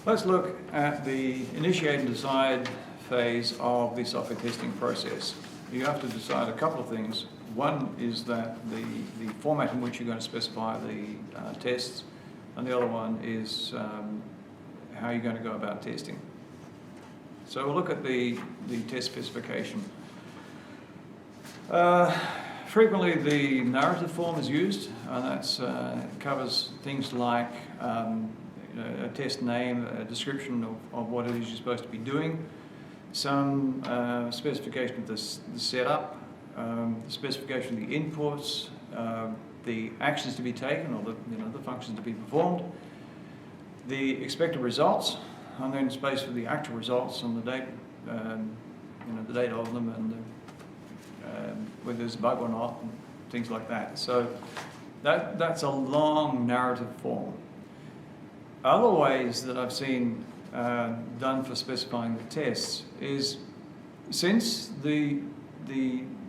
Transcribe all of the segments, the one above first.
Let's look at the initiate and decide phase of the software testing process. You have to decide a couple of things. One is that the format in which you're going to specify the tests, and the other one is how you're going to go about testing. So we'll look at the test specification. Frequently the narrative form is used, and that covers things like a test name, a description of what it is you're supposed to be doing, some specification of the setup, the specification of the inputs, the actions to be taken, or the functions to be performed, the expected results, and then space for the actual results on the date, the date of them, and whether there's a bug or not, and things like that. So that's a long narrative form. Other ways that I've seen done for specifying the tests is, since the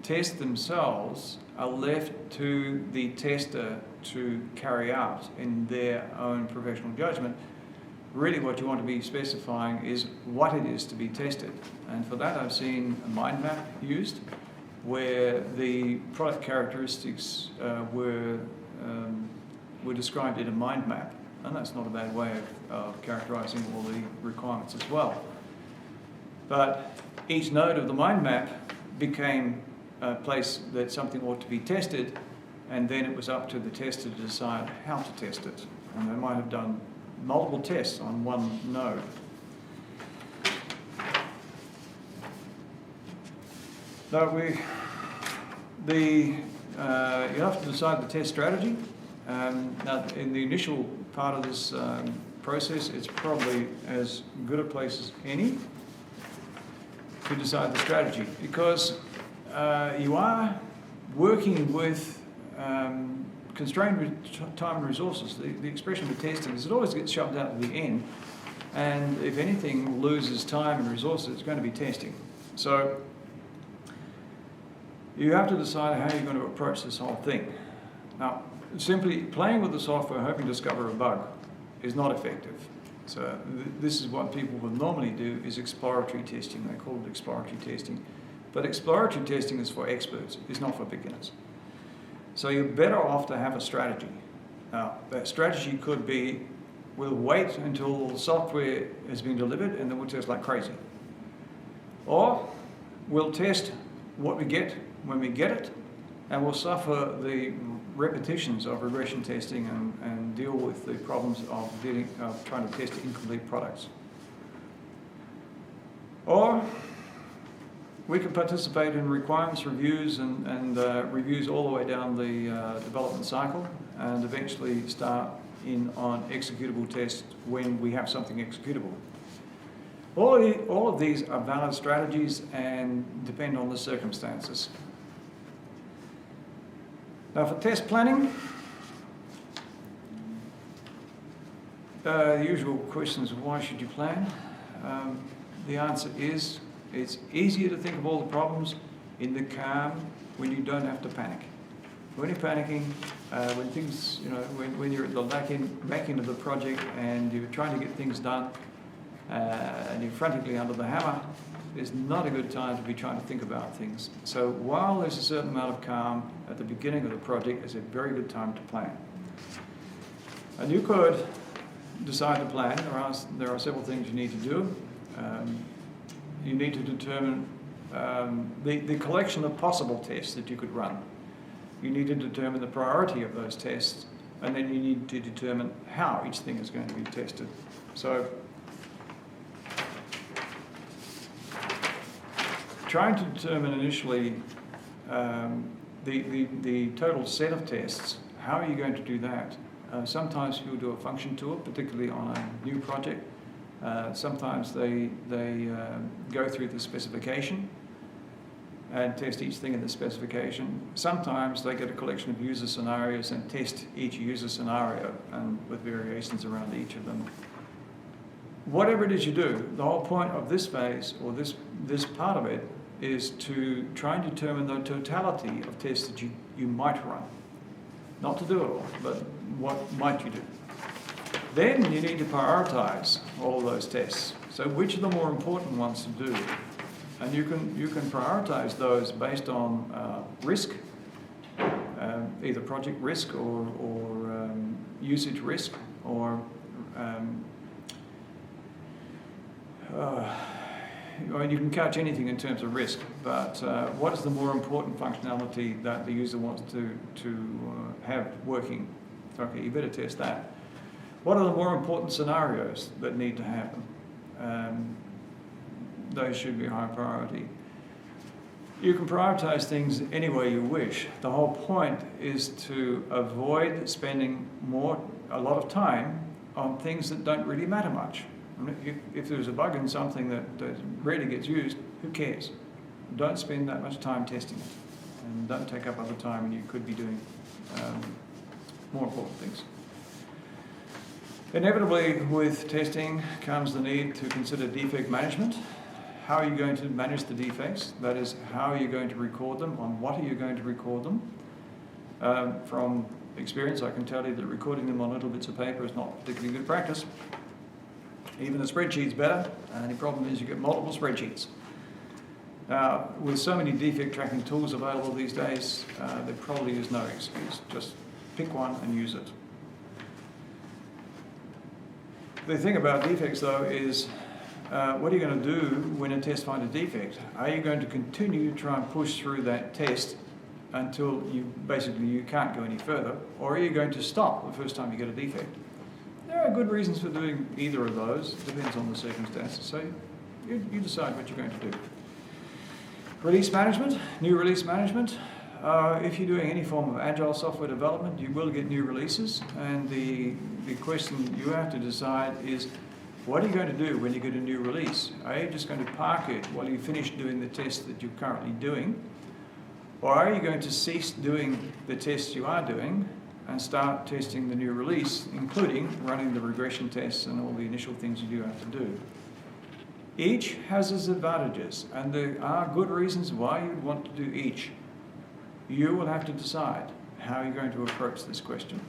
tests themselves are left to the tester to carry out in their own professional judgment, really what you want to be specifying is what it is to be tested. And for that I've seen a mind map used, where the product characteristics were described in a mind map. And that's not a bad way of characterizing all the requirements as well. But each node of the mind map became a place that something ought to be tested, and then it was up to the tester to decide how to test it. And they might have done multiple tests on one node. Now you have to decide the test strategy. Now, in the initial part of this process, it's probably as good a place as any to decide the strategy, because you are working with constrained time and resources. The expression for testing is it always gets shoved out at the end, and if anything loses time and resources, it's going to be testing. So you have to decide how you're going to approach this whole thing. Now, simply playing with the software hoping to discover a bug is not effective. So this is what people would normally do, is exploratory testing. They call it exploratory testing. But exploratory testing is for experts, it's not for beginners. So you're better off to have a strategy. Now, that strategy could be, we'll wait until the software has been delivered and then we'll test like crazy. Or we'll test what we get when we get it, and we'll suffer the repetitions of regression testing and deal with the problems of trying to test incomplete products. Or we can participate in requirements reviews and reviews all the way down the development cycle, and eventually start in on executable tests when we have something executable. All of these are valid strategies and depend on the circumstances. Now, for test planning, the usual question is, why should you plan? The answer is, it's easier to think of all the problems in the calm when you don't have to panic. When you're panicking, when things, when you're at the back end of the project and you're trying to get things done, and you're frantically under the hammer, it's not a good time to be trying to think about things. So while there's a certain amount of calm at the beginning of the project, it's a very good time to plan. And you could decide to plan. There are several things you need to do. You need to determine the collection of possible tests that you could run. You need to determine the priority of those tests, and then you need to determine how each thing is going to be tested. So trying to determine initially the total set of tests, how are you going to do that? Sometimes people do a function tour, particularly on a new project. Sometimes they go through the specification and test each thing in the specification. Sometimes they get a collection of user scenarios and test each user scenario, and with variations around each of them. Whatever it is you do, the whole point of this phase, or this part of it, is to try and determine the totality of tests that you might run. Not to do it all, but what might you do? Then you need to prioritize all of those tests. So which are the more important ones to do? And you can prioritize those based on risk, either project risk or usage risk, or you can couch anything in terms of risk, but what is the more important functionality that the user wants to have working? Okay, you better test that. What are the more important scenarios that need to happen? Those should be high priority. You can prioritize things any way you wish. The whole point is to avoid spending a lot of time on things that don't really matter much. I mean, if there's a bug in something that rarely gets used, who cares? Don't spend that much time testing it, and don't take up other time when you could be doing more important things. Inevitably, with testing comes the need to consider defect management. How are you going to manage the defects? That is, how are you going to record them? On what are you going to record them? From experience, I can tell you that recording them on little bits of paper is not particularly good practice. Even a spreadsheet's better. The only problem is you get multiple spreadsheets. With so many defect tracking tools available these days, there probably is no excuse. Just pick one and use it. The thing about defects, though, is what are you going to do when a test finds a defect? Are you going to continue to try and push through that test until you can't go any further, or are you going to stop the first time you get a defect? There are good reasons for doing either of those. It depends on the circumstances. So you decide what you're going to do. Release management, new release management. If you're doing any form of agile software development, you will get new releases, and the question you have to decide is, what are you going to do when you get a new release? Are you just going to park it while you finish doing the tests that you're currently doing? Or are you going to cease doing the tests you are doing and start testing the new release, including running the regression tests and all the initial things you do have to do? Each has its advantages, and there are good reasons why you'd want to do each. You will have to decide how you're going to approach this question.